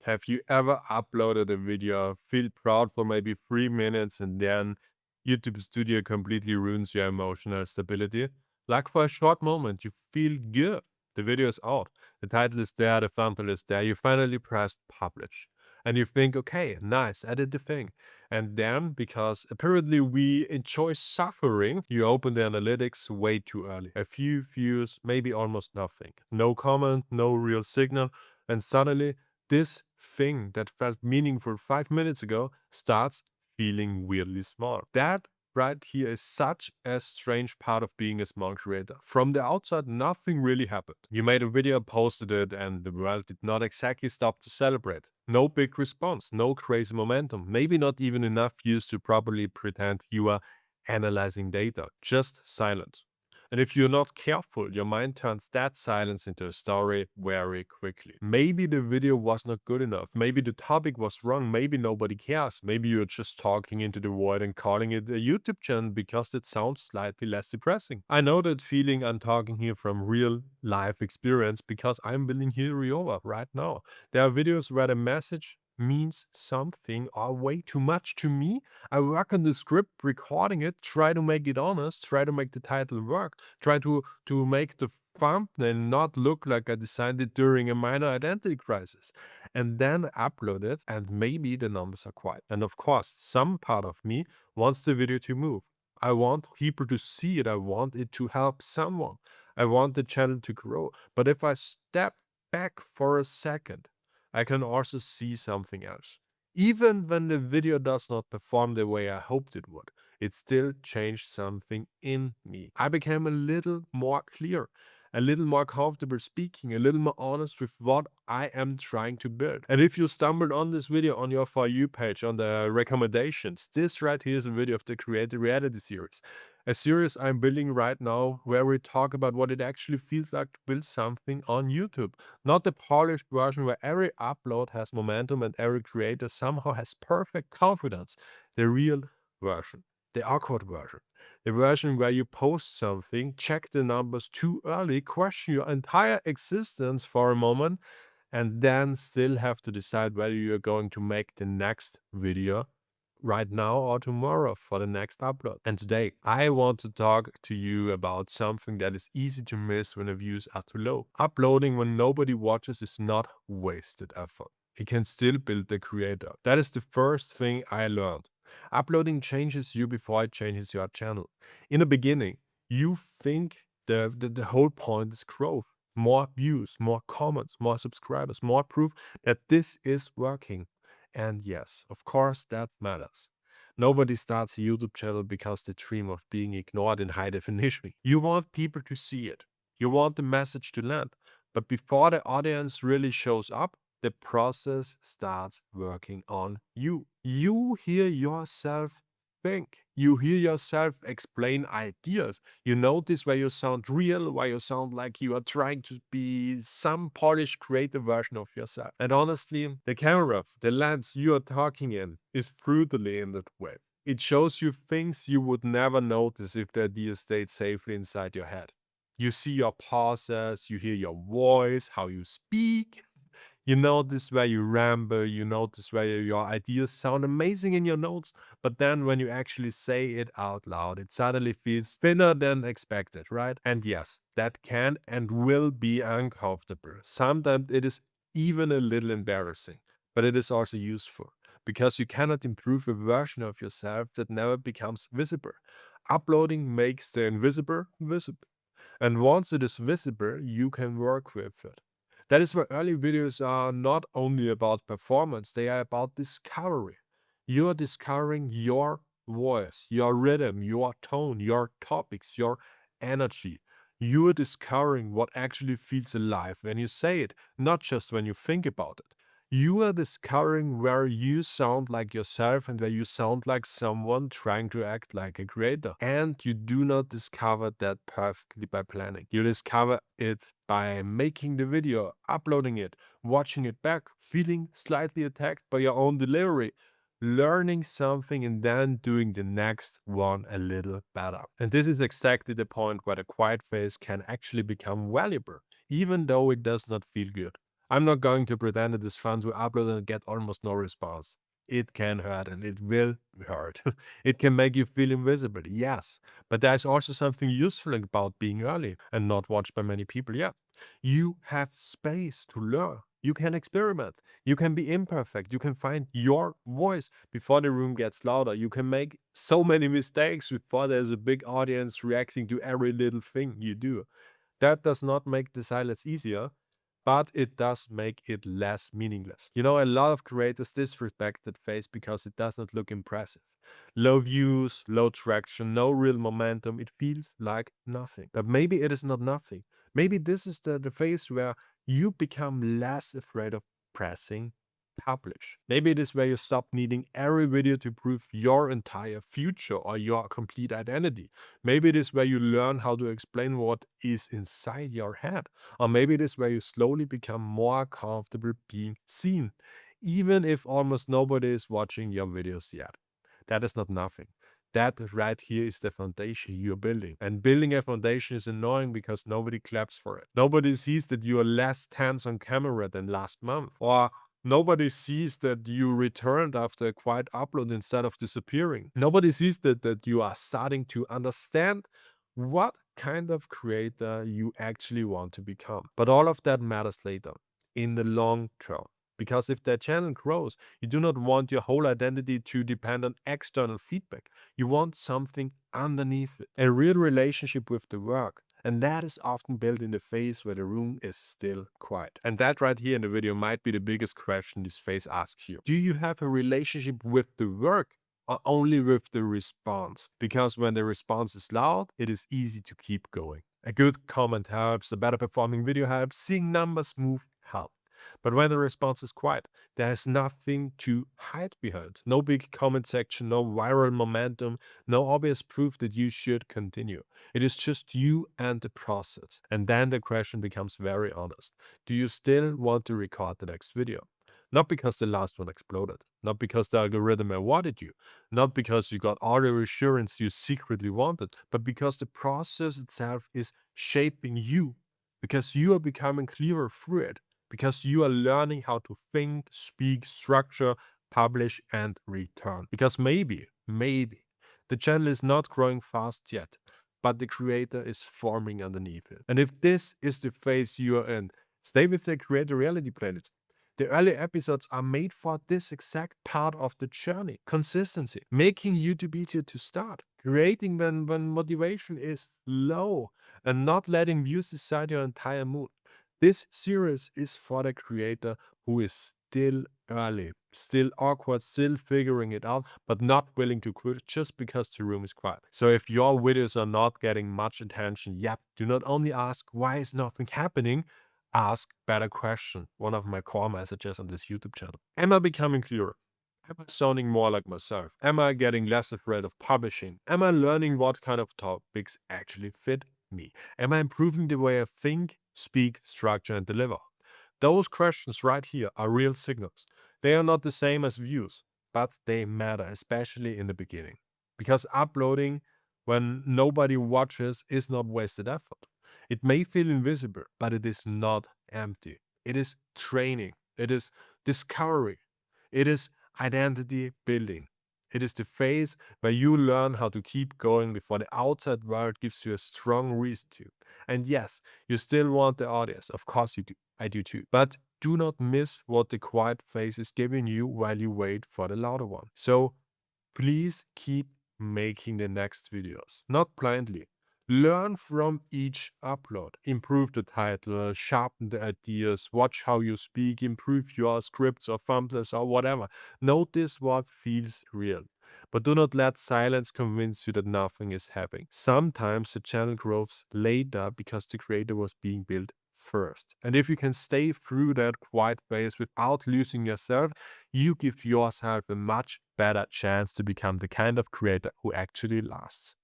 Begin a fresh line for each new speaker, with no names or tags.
Have you ever uploaded a video, feel proud for maybe 3 minutes, and then YouTube Studio completely ruins your emotional stability? Like for a short moment, you feel good. The video is out. The title is there, the thumbnail is there. You finally pressed publish. And you think, okay, nice, I did the thing. And then, because apparently we enjoy suffering, you open the analytics way too early. A few views, maybe almost nothing. No comment, no real signal. And suddenly this thing that felt meaningful 5 minutes ago starts feeling weirdly small. That right here is such a strange part of being a small creator. From the outside, nothing really happened. You made a video, posted it, and the world did not exactly stop to celebrate. No big response, no crazy momentum, maybe not even enough views to properly pretend you are analyzing data, just silence. And if you're not careful, your mind turns that silence into a story very quickly. Maybe the video was not good enough. Maybe the topic was wrong. Maybe nobody cares. Maybe you're just talking into the void and calling it a YouTube channel because it sounds slightly less depressing. I know that feeling. I'm talking here from real life experience because I'm building here Riova right now. There are videos where the message means something or way too much to me. I work on the script, recording it, try to make it honest, try to make the title work, try to make the thumbnail not look like I designed it during a minor identity crisis, and then upload it, and maybe the numbers are quiet. And of course, some part of me wants the video to move. I want people to see it. I want it to help someone. I want the channel to grow. But if I step back for a second, I can also see something else. Even when the video does not perform the way I hoped it would, it still changed something in me. I became a little more clear, a little more comfortable speaking, a little more honest with what I am trying to build. And if you stumbled on this video on your For You page, on the recommendations, this right here is a video of the Creative Reality series. A series I'm building right now where we talk about what it actually feels like to build something on YouTube. Not the polished version where every upload has momentum and every creator somehow has perfect confidence. The real version. The awkward version. The version where you post something, check the numbers too early, question your entire existence for a moment, and then still have to decide whether you're going to make the next video right now or tomorrow for the next upload. And today, I want to talk to you about something that is easy to miss when the views are too low. Uploading when nobody watches is not wasted effort. It can still build the creator. That is the first thing I learned. Uploading changes you before it changes your channel. In the beginning, you think the whole point is growth. More views, more comments, more subscribers, more proof that this is working. And yes, of course, that matters. Nobody starts a YouTube channel because they dream of being ignored in high definition. You want people to see it. You want the message to land. But before the audience really shows up, the process starts working on you. You hear yourself think. You hear yourself explain ideas. You notice where you sound real, where you sound like you are trying to be some polished, creative version of yourself. And honestly, the camera, the lens you are talking in, is brutally in that way. It shows you things you would never notice if the idea stayed safely inside your head. You see your pauses, you hear your voice, how you speak. You notice where you ramble, you notice where your ideas sound amazing in your notes, but then when you actually say it out loud, it suddenly feels thinner than expected, right? And yes, that can and will be uncomfortable. Sometimes it is even a little embarrassing, but it is also useful because you cannot improve a version of yourself that never becomes visible. Uploading makes the invisible visible. And once it is visible, you can work with it. That is why early videos are not only about performance, they are about discovery. You are discovering your voice, your rhythm, your tone, your topics, your energy. You are discovering what actually feels alive when you say it, not just when you think about it. You are discovering where you sound like yourself and where you sound like someone trying to act like a creator. And you do not discover that perfectly by planning. You discover it by making the video, uploading it, watching it back, feeling slightly attacked by your own delivery, learning something and then doing the next one a little better. And this is exactly the point where the quiet phase can actually become valuable, even though it does not feel good. I'm not going to pretend it is fun to upload and get almost no response. It can hurt and it will hurt. It can make you feel invisible, yes. But there's also something useful about being early and not watched by many people yet. You have space to learn. You can experiment. You can be imperfect. You can find your voice before the room gets louder. You can make so many mistakes before there's a big audience reacting to every little thing you do. That does not make the silence easier, but it does make it less meaningless. You know, a lot of creators disrespect that phase because it does not look impressive. Low views, low traction, no real momentum. It feels like nothing. But maybe it is not nothing. Maybe this is the phase where you become less afraid of pressing publish. Maybe it is where you stop needing every video to prove your entire future or your complete identity. Maybe it is where you learn how to explain what is inside your head. Or maybe it is where you slowly become more comfortable being seen, even if almost nobody is watching your videos yet. That is not nothing. That right here is the foundation you're building. And building a foundation is annoying because nobody claps for it. Nobody sees that you are less tense on camera than last month. Or nobody sees that you returned after a quiet upload instead of disappearing. Nobody sees that you are starting to understand what kind of creator you actually want to become. But all of that matters later, in the long term. Because if the channel grows, you do not want your whole identity to depend on external feedback. You want something underneath it, a real relationship with the work. And that is often built in the phase where the room is still quiet. And that right here in the video might be the biggest question this phase asks you. Do you have a relationship with the work or only with the response? Because when the response is loud, it is easy to keep going. A good comment helps, a better performing video helps, seeing numbers move helps. But when the response is quiet, there is nothing to hide behind. No big comment section, no viral momentum, no obvious proof that you should continue. It is just you and the process. And then the question becomes very honest. Do you still want to record the next video? Not because the last one exploded, not because the algorithm awarded you, not because you got all the reassurance you secretly wanted, but because the process itself is shaping you, because you are becoming clearer through it, because you are learning how to think, speak, structure, publish, and return. Because maybe, the channel is not growing fast yet, but the creator is forming underneath it. And if this is the phase you are in, stay with the Creator Reality playlist. The early episodes are made for this exact part of the journey. Consistency, making YouTube easier to start, creating when motivation is low, and not letting views decide your entire mood. This series is for the creator who is still early, still awkward, still figuring it out, but not willing to quit just because the room is quiet. So if your videos are not getting much attention yet, do not only ask why is nothing happening, ask better question. One of my core messages on this YouTube channel. Am I becoming clearer? Am I sounding more like myself? Am I getting less afraid of publishing? Am I learning what kind of topics actually fit me? Am I improving the way I think, speak, structure, and deliver? Those questions right here are real signals. They are not the same as views, but they matter, especially in the beginning. Because uploading when nobody watches is not wasted effort. It may feel invisible, but it is not empty. It is training. It is discovery. It is identity building. It is the phase where you learn how to keep going before the outside world gives you a strong reason to. And yes, you still want the audience. Of course you do. I do too. But do not miss what the quiet phase is giving you while you wait for the louder one. So please keep making the next videos, not blindly. Learn from each upload. Improve the title, sharpen the ideas, watch how you speak, improve your scripts or thumbnails or whatever. Notice what feels real. But do not let silence convince you that nothing is happening. Sometimes the channel grows later because the creator was being built first. And if you can stay through that quiet phase without losing yourself, you give yourself a much better chance to become the kind of creator who actually lasts.